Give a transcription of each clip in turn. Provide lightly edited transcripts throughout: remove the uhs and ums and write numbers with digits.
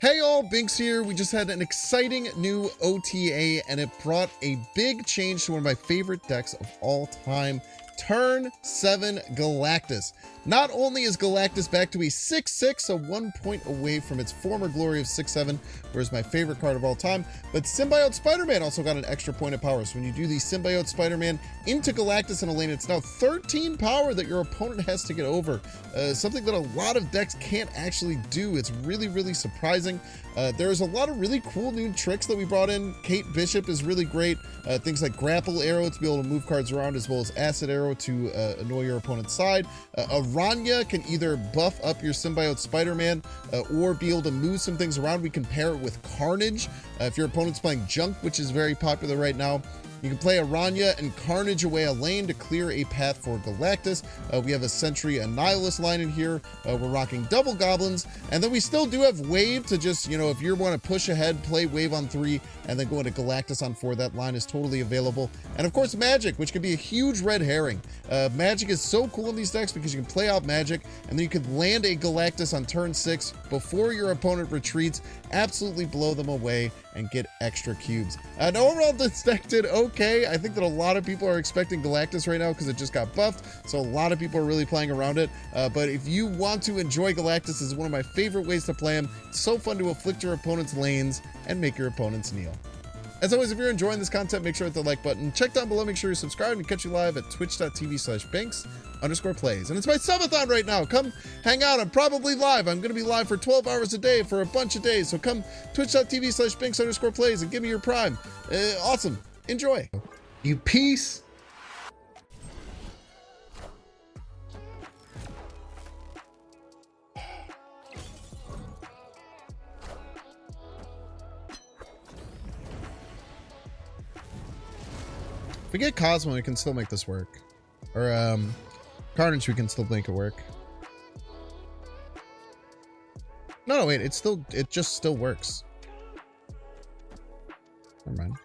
Hey all, Binks here. We just had an exciting new OTA and it brought a big change to one of my favorite decks of all time, Turn 7 Galactus. Not only is Galactus back to a 6/6, so 1 point away from its former glory of 6/7, where is my favorite card of all time, but Symbiote Spider-Man also got an extra point of power. So when you do the Symbiote Spider-Man into Galactus in a lane, it's now 13 power that your opponent has to get over. Something that a lot of decks can't actually do. It's really, really surprising. There's a lot of really cool new tricks that we brought in. Kate Bishop is really great. Things like Grapple Arrow to be able to move cards around, as well as Acid Arrow to annoy your opponent's side. Aranya can either buff up your Symbiote Spider-Man or be able to move some things around. We can pair it with Carnage. If your opponent's playing Junk, which is very popular right now, you can play Aranya and Carnage away a lane to clear a path for Galactus. We have a Sentry Annihilus line in here. We're rocking double Goblins. And then we still do have Wave to just, if you want to push ahead, play Wave on 3, and then go into Galactus on 4. That line is totally available. And of course, Magic, which could be a huge red herring. Magic is so cool in these decks because you can play out Magic, and then you can land a Galactus on turn 6 before your opponent retreats, absolutely blow them away, and get extra cubes. And overall, this deck did okay. I think that a lot of people are expecting Galactus right now because it just got buffed, so a lot of people are really playing around it. But if you want to enjoy Galactus, this is one of my favorite ways to play him. It's so fun to afflict your opponent's lanes and make your opponents kneel. As always, if you're enjoying this content, make sure to hit the like button. Check down below, make sure you're subscribed, and catch you live at twitch.tv/Binks_plays. And it's my subathon right now. Come hang out. I'm probably live. I'm going to be live for 12 hours a day for a bunch of days. So come twitch.tv/Binks_plays and give me your prime. Awesome. Enjoy. You piece. If we get Cosmo, we can still make this work. Or, Carnage, we can still make it work. No, wait, it just still works. Never mind.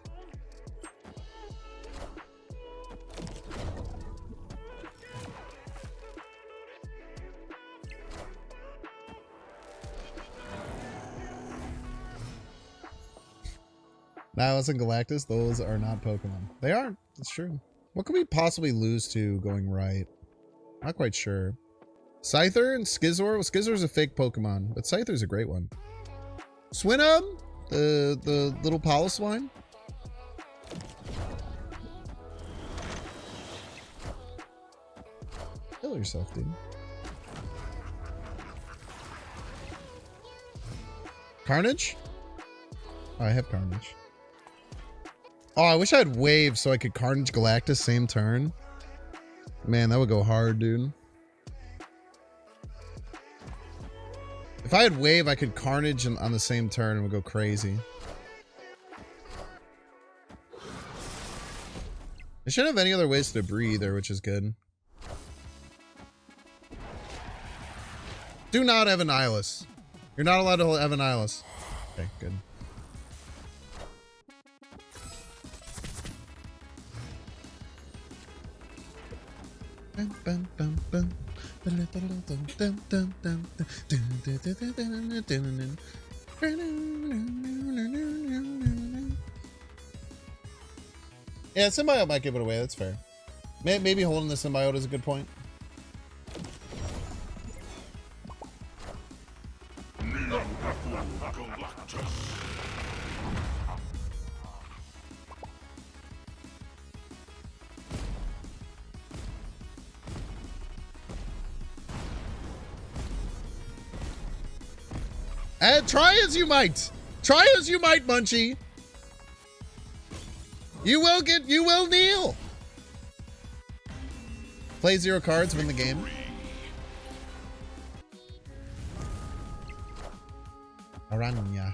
Now, it's in Galactus. Those are not Pokemon. They aren't. It's true. What could we possibly lose to going right? Not quite sure. Scyther and Skizor? Well, Skizor's a fake Pokemon, but Scyther's a great one. Swinub? The little Piloswine? Kill yourself, dude. Carnage? Oh, I have Carnage. Oh, I wish I had Wave so I could Carnage Galactus same turn. Man, that would go hard, dude. If I had Wave, I could Carnage on the same turn and would go crazy. I shouldn't have any other ways to breathe either, which is good. Do not have Annihilus. You're not allowed to have Annihilus. Okay, good. Yeah, Symbiote might give it away. That's fair. Maybe holding the Symbiote is a good point. Try as you might. Try as you might, Munchie. You will kneel. Play 0 cards, win the game. Aranya.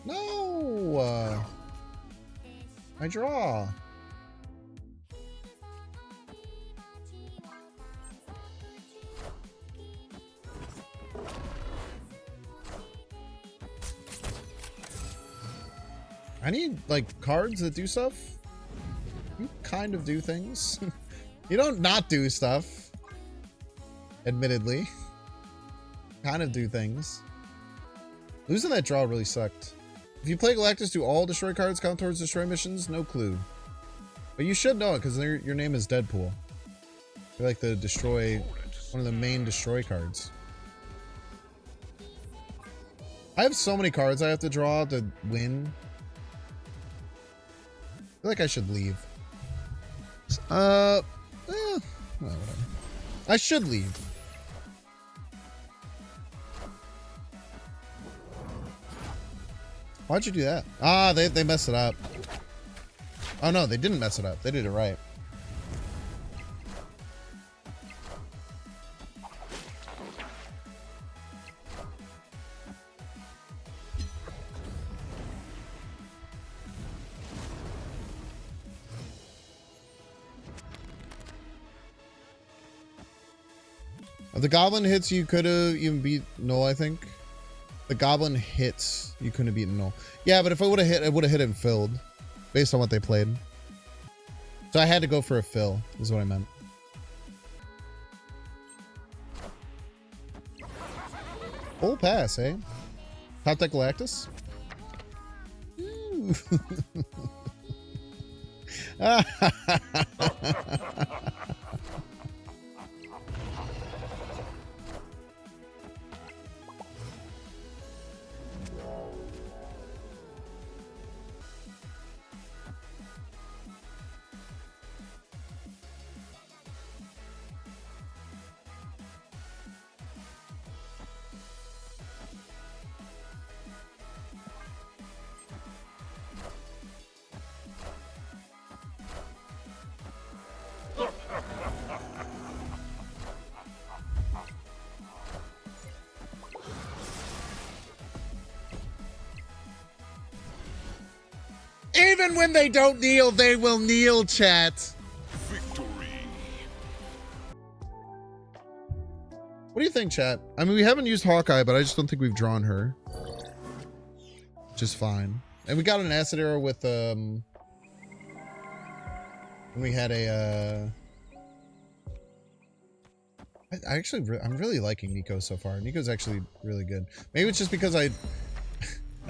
No. I draw. I need, like, cards that do stuff. You kind of do things. You don't not do stuff. Admittedly. Kind of do things. Losing that draw really sucked. If you play Galactus, do all destroy cards count towards destroy missions? No clue. But you should know it because your name is Deadpool. You're like the destroy, one of the main destroy cards. I have so many cards I have to draw to win. I feel like I should leave. Well, whatever. I should leave. Why'd you do that? Ah, they messed it up. Oh no, they didn't mess it up. They did it right. The goblin hits you could have even beat Null, I think. The goblin hits you couldn't have beaten Null. Yeah, but if I would have hit, it would have hit and filled. Based on what they played. So I had to go for a fill, is what I meant. Full pass, eh? Top deck Galactus? Ooh. Even when they don't kneel, they will kneel, chat. Victory. What do you think, chat? I mean, we haven't used Hawkeye, but I just don't think we've drawn her. Which is fine. And we got an acid arrow with, when we had a, I'm really liking Nico so far. Nico's actually really good. Maybe it's just because I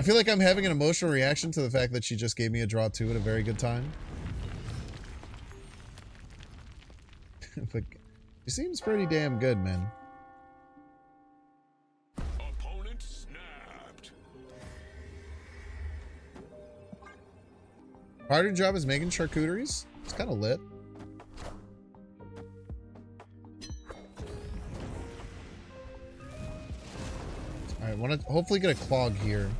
feel like I'm having an emotional reaction to the fact that she just gave me a draw 2 at a very good time. But she seems pretty damn good, man. Opponent snapped. Part of your job is making charcuteries? It's kind of lit. Alright, want to hopefully get a clog here.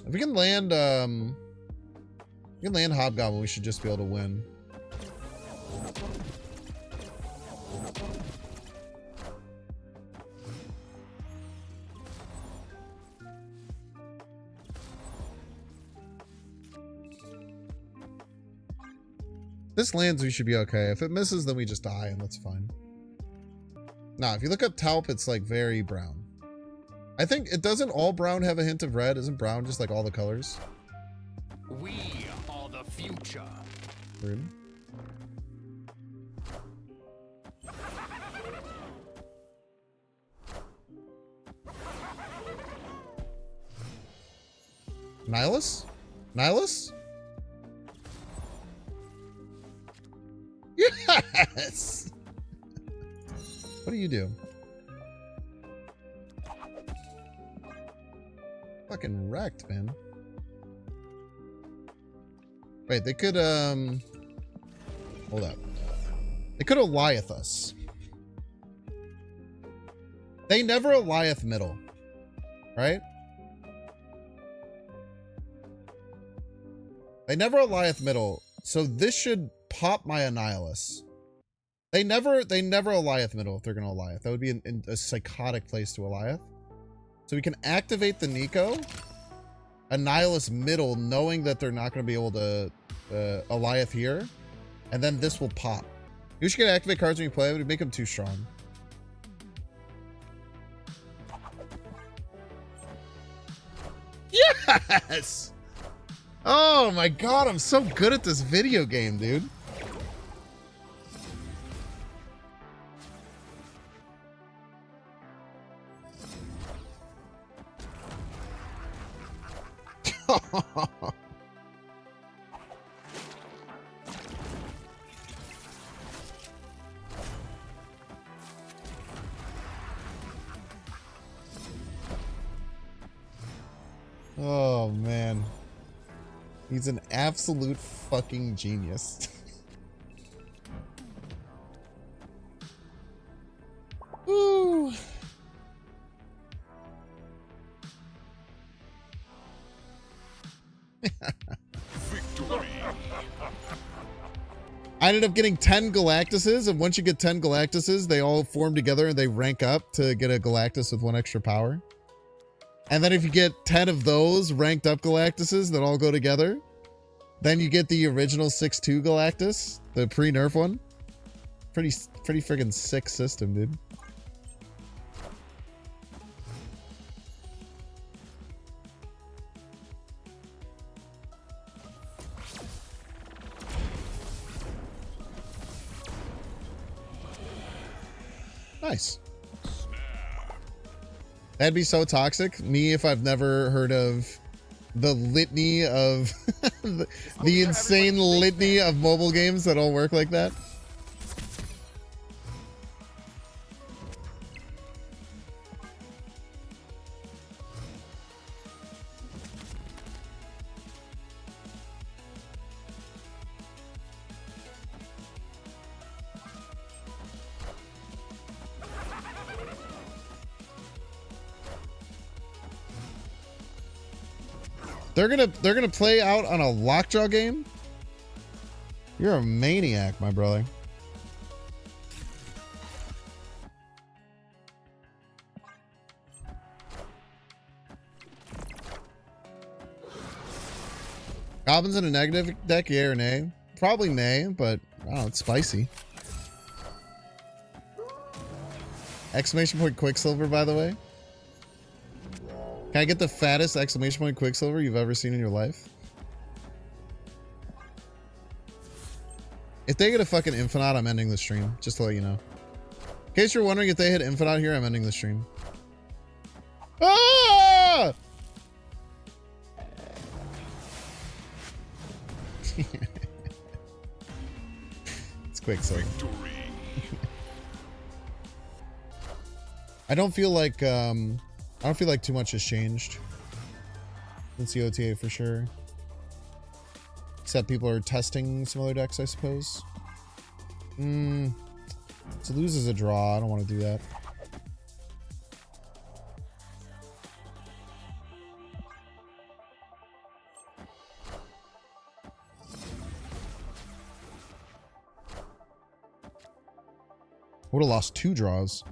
If we can land, Hobgoblin, we should just be able to win. If this lands, we should be okay. If it misses, then we just die, and that's fine. Nah, if you look up Taup, it's like very brown. I think it doesn't all brown have a hint of red. Isn't brown just like all the colors? We are the future. Rude. Nihilus? Nihilus? Yes! What do you do? Fucking wrecked, man. Wait, they could, hold up. They could Eliath us. They never Eliath middle. Right? They never Eliath middle, so this should pop my Annihilus. They never Eliath middle if they're gonna Eliath. That would be a psychotic place to Eliath. So we can activate the Nico, Annihilus middle, knowing that they're not going to be able to Eliath here, and then this will pop. You should get activate cards when you play, but make them too strong. Yes! Oh my god, I'm so good at this video game, dude. Oh man. He's an absolute fucking genius. Woo. Victory. I ended up getting 10 Galactuses, and once you get 10 Galactuses, they all form together and they rank up to get a Galactus with 1 extra power. And then if you get 10 of those ranked up Galactuses that all go together, then you get the original 6-2 Galactus, the pre-nerf one. Pretty friggin' sick system, dude. Nice. That'd be so toxic. Me, if I've never heard of the litany of the insane litany of mobile games that all work like that. They're gonna play out on a lockjaw game? You're a maniac, my brother. Goblins in a negative deck, yeah or nay? Probably nay, but I don't know, it's spicy. Exclamation point Quicksilver, by the way. Can I get the fattest exclamation point Quicksilver you've ever seen in your life? If they get a fucking Infinite, I'm ending the stream. Just to let you know. In case you're wondering if they hit Infinite here, I'm ending the stream. Ah! It's Quicksilver. I don't feel like too much has changed since the OTA for sure. Except people are testing some other decks, I suppose. To lose is a draw. I don't want to do that. Would have lost 2 draws.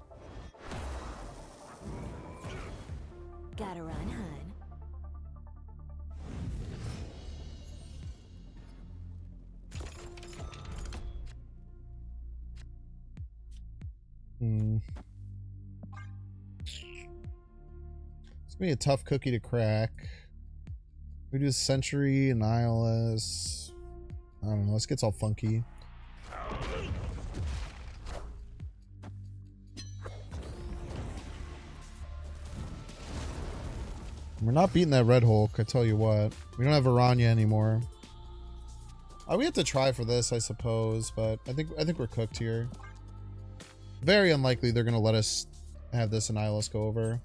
Gotta run, hun. It's gonna be a tough cookie to crack. We do Century and ILS. I don't know. This gets all funky. We're not beating that Red Hulk, I tell you what. We don't have Aranya anymore. We have to try for this, I suppose, but I think we're cooked here. Very unlikely they're gonna let us have this and ILS go over.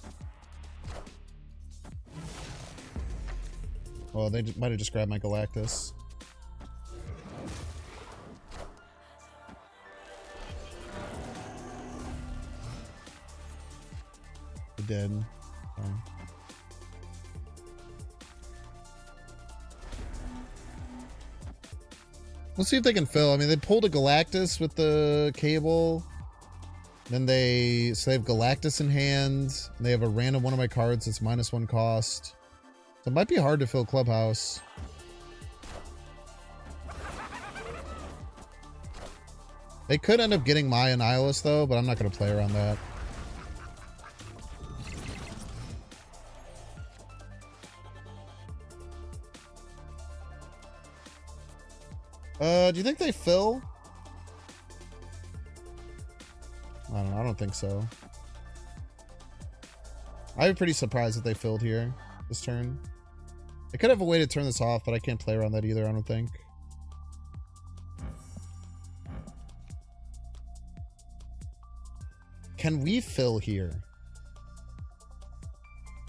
Well, they might have just grabbed my Galactus. They did. Fine. Let's see if they can fill. I mean, they pulled a Galactus with the cable. Then they have Galactus in hand. They have a random one of my cards that's -1 cost. So it might be hard to fill Clubhouse. They could end up getting Maya and Nihilus though, but I'm not going to play around that. Do you think they fill? I don't know. I don't think so. I'd be pretty surprised if they filled here this turn. I could have a way to turn this off, but I can't play around that either, I don't think. Can we fill here?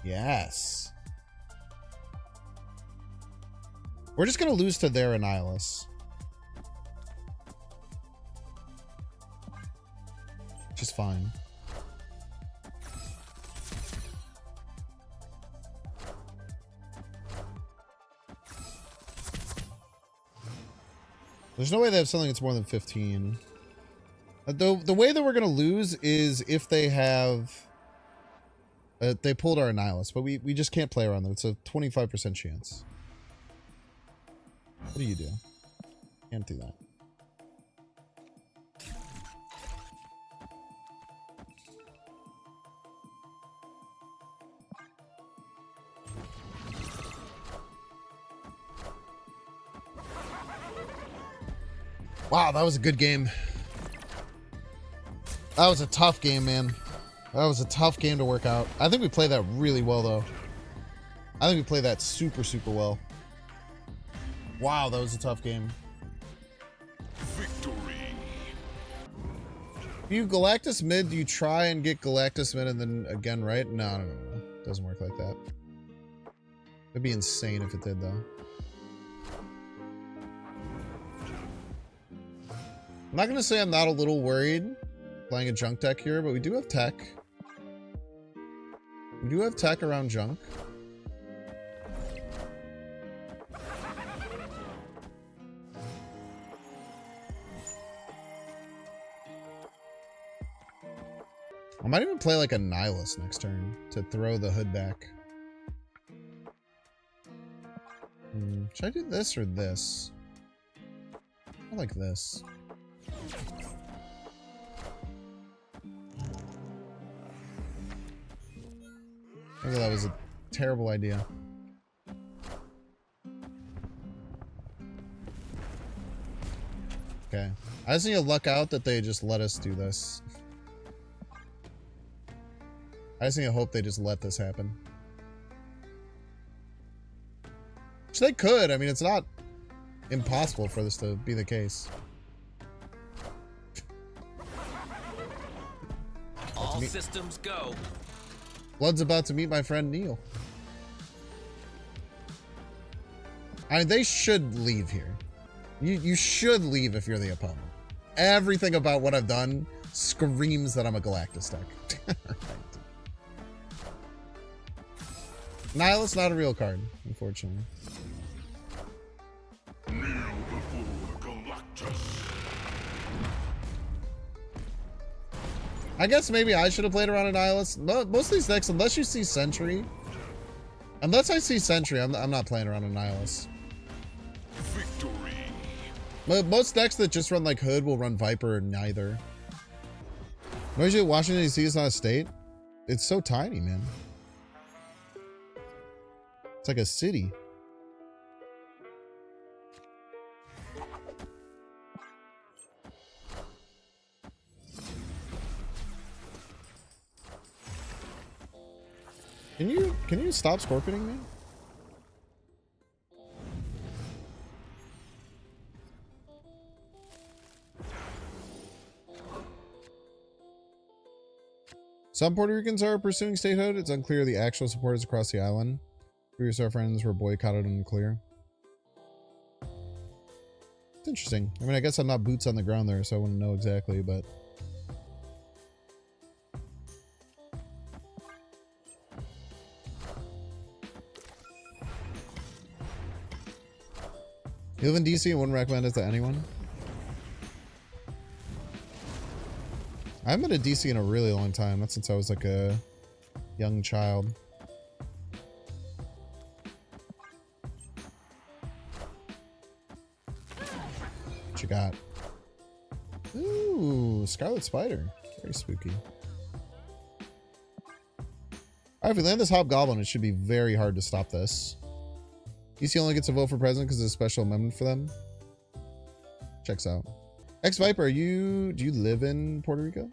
Yes. We're just going to lose to their Annihilus. Which is fine. There's no way they have something that's more than 15. The way that we're going to lose is if they have... they pulled our Annihilus, but we just can't play around them. It's a 25% chance. What do you do? Can't do that. Wow, that was a good game. That was a tough game, man. That was a tough game to work out. I think we played that really well, though. I think we played that super, super well. Wow, that was a tough game. Victory. If you Galactus mid, do you try and get Galactus mid and then again, right? No. Doesn't work like that. It'd be insane if it did, though. I'm not going to say I'm not a little worried playing a junk deck here, but we do have tech. We do have tech around junk. I might even play like a Nihilus next turn to throw the hood back. Should I do this or this? I like this. I think that was a terrible idea. Okay. I just need to luck out that they just let us do this. I just need to hope they just let this happen. Which they could. I mean, it's not impossible for this to be the case. All systems go. Blood's about to meet my friend Neil. I mean, they should leave here. You should leave if you're the opponent. Everything about what I've done screams that I'm a Galactus deck. Nihilus not a real card, unfortunately. Kneel before Galactus. I guess maybe I should have played around a Nihilus. Most of these decks, unless you see Sentry. Unless I see Sentry, I'm not playing around a Nihilus. Victory. Most decks that just run like Hood will run Viper or neither. Usually Washington DC is not a state. It's so tiny, man. It's like a city. Can you stop scorpioning me? Some Puerto Ricans are pursuing statehood. It's unclear the actual supporters across the island. Previous our friends were boycotted and unclear. It's interesting. I mean, I guess I'm not boots on the ground there, so I wouldn't know exactly, but... You live in DC and wouldn't recommend it to anyone? I haven't been to DC in a really long time. Not since I was like a young child. What you got? Ooh, Scarlet Spider. Very spooky. Alright, if we land this Hobgoblin, it should be very hard to stop this. DC only gets a vote for president because it's a special amendment for them. Checks out. X Viper, do you live in Puerto Rico?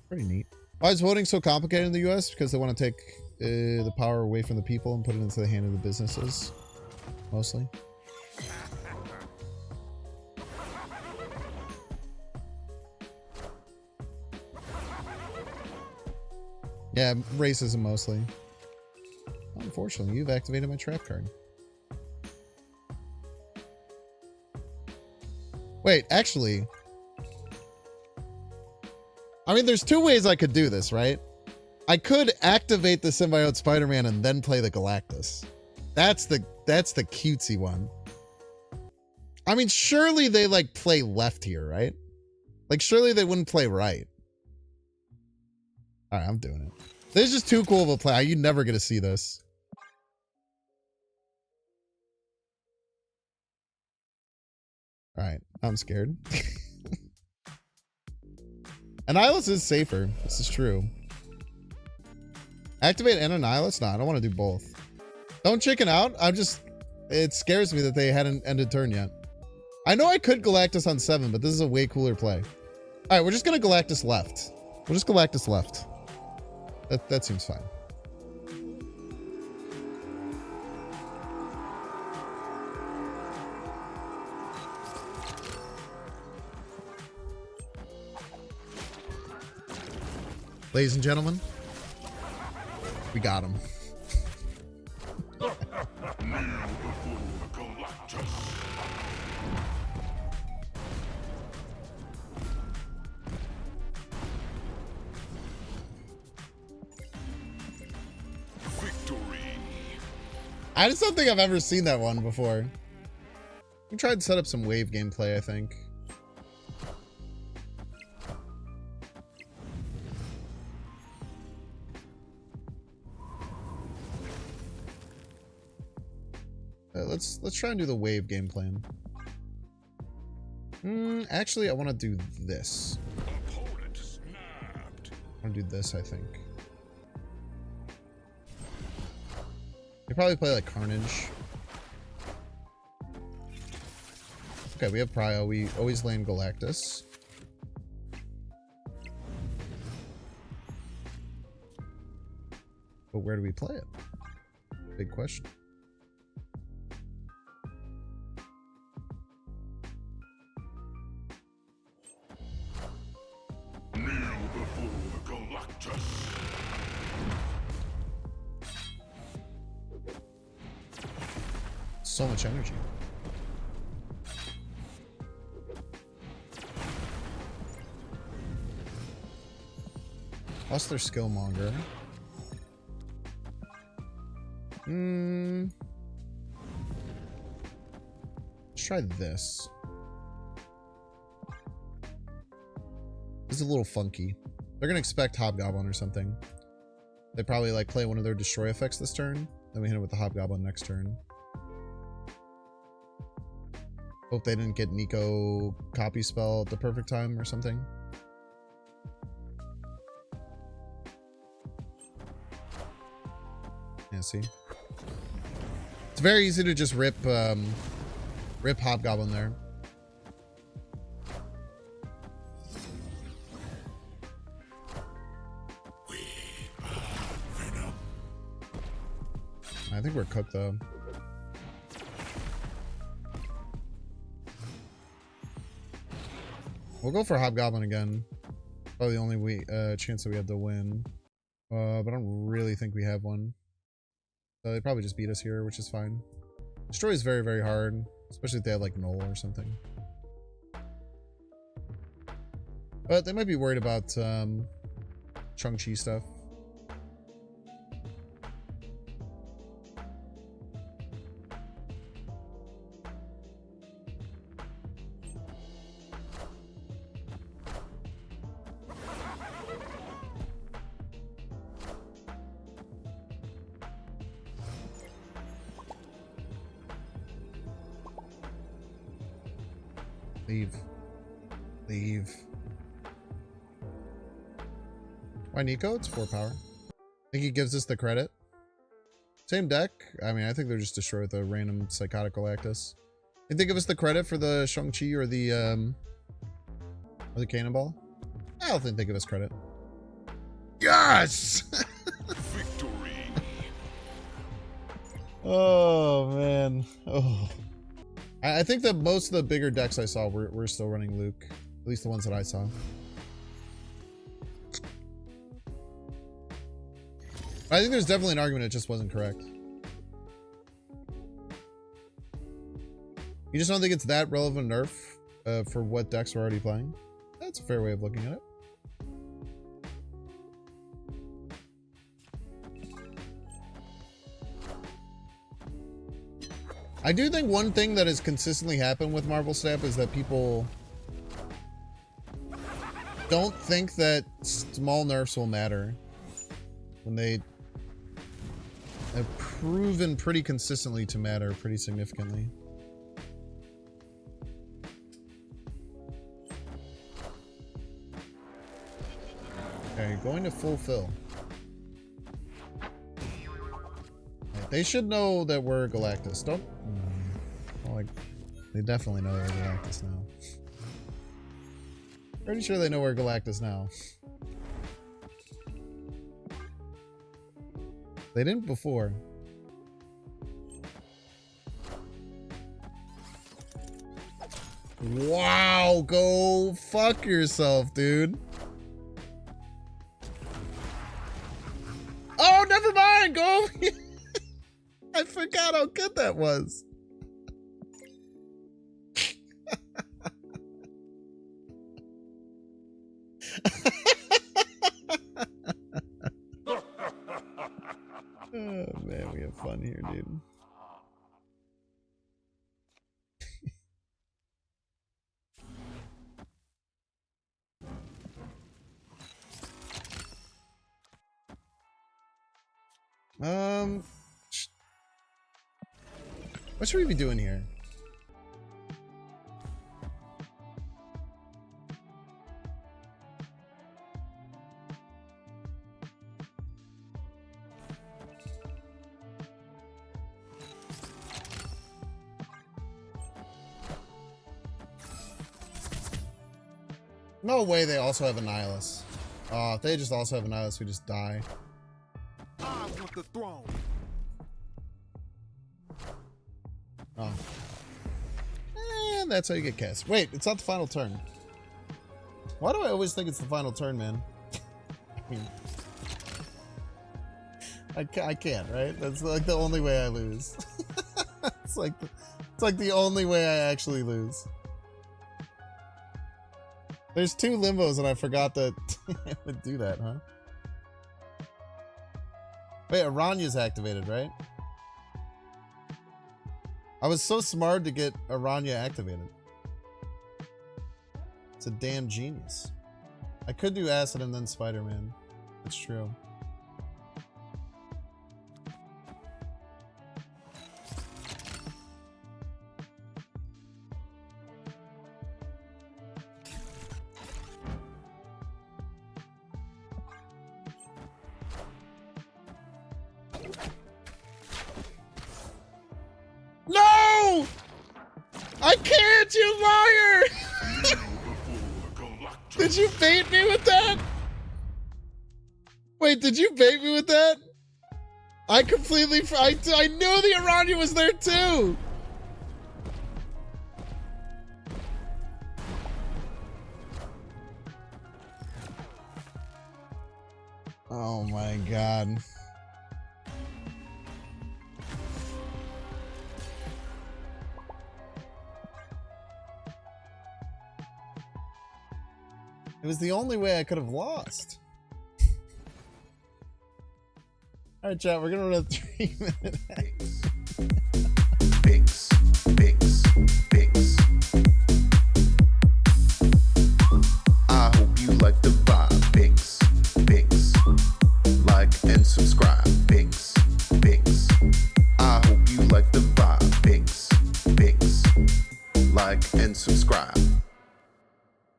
Pretty neat. Why is voting so complicated in the US? Because they want to take the power away from the people and put it into the hand of the businesses. Mostly. Yeah, racism mostly. Unfortunately, you've activated my trap card. Wait, actually... I mean, there's two ways I could do this, right? I could activate the Symbiote Spider-Man and then play the Galactus. That's the cutesy one. I mean, surely they, like, play left here, right? Like, surely they wouldn't play right. Alright, I'm doing it. This is just too cool of a play. You never get to see this. Alright, I'm scared. Annihilus is safer. This is true. Activate and Annihilus? No, I don't want to do both. Don't chicken out. It scares me that they hadn't ended turn yet. I know I could Galactus on 7, but this is a way cooler play. Alright, we're just gonna Galactus left. We'll just Galactus left. That seems fine. Ladies and gentlemen, we got him. Kneel before Galactus. Victory. I just don't think I've ever seen that one before. We tried to set up some wave gameplay, I think. Let's try and do the wave game plan. Actually, I want to do this. Opponent snapped. I want to do this, I think. You probably play like Carnage. Okay, we have Prio. We always land Galactus. But where do we play it? Big question. Kneel before Galactus. So much energy. Plus their Skillmonger. Let's try this. This is a little funky. They're gonna expect Hobgoblin or something. They probably like play one of their destroy effects this turn. Then we hit it with the Hobgoblin next turn. Hope they didn't get Nico copy spell at the perfect time or something. Yeah, see? It's very easy to just rip Hobgoblin there. I think we're cooked though. We'll go for Hobgoblin again. Probably the only chance that we have to win. But I don't really think we have one. So they probably just beat us here, which is fine. Destroy is very, very hard. Especially if they have like Null or something. But they might be worried about Shang-Chi stuff. Leave. Why Nico? It's 4 power. Think he gives us the credit? Same deck? I mean, I think they're just destroyed with a random Psychotic Galactus. Did they give us the credit for the Shang-Chi or the Cannonball? I don't think they give us credit. Yes! Victory. Oh, man. Oh. I think that most of the bigger decks I saw were still running Luke. At least the ones that I saw. I think there's definitely an argument it just wasn't correct. You just don't think it's that relevant nerf for what decks we're already playing? That's a fair way of looking at it. I do think one thing that has consistently happened with Marvel Snap is that people don't think that small nerfs will matter when they have proven pretty consistently to matter pretty significantly. Okay, going to fulfill. They should know that we're Galactus. Don't. Well, like, they definitely know we're Galactus now. Pretty sure they know we're Galactus now. They didn't before. Wow, go fuck yourself, dude. Oh, never mind. Go. I forgot how good that was. Oh man, we have fun here, dude. What should we be doing here? No way they also have a Nihilus. If they just also have a Nihilus, we just die. I want the throne. Oh. And that's how you get cast. Wait, it's not the final turn. Why do I always think it's the final turn, man? I mean, I can't, right? That's like the only way I lose. It's like the only way I actually lose. There's 2 limbos and I forgot that it would do that, huh? Wait, Aranya's activated, right? I was so smart to get Aranya activated. It's a damn genius. I could do Acid and then Spider-Man. It's true. No! I can't, you liar! Did you bait me with that? Wait, did you bait me with that? I completely... I knew the Aranya was there too! Oh my god. It was the only way I could have lost. All right, chat, we're gonna run a 3-minute.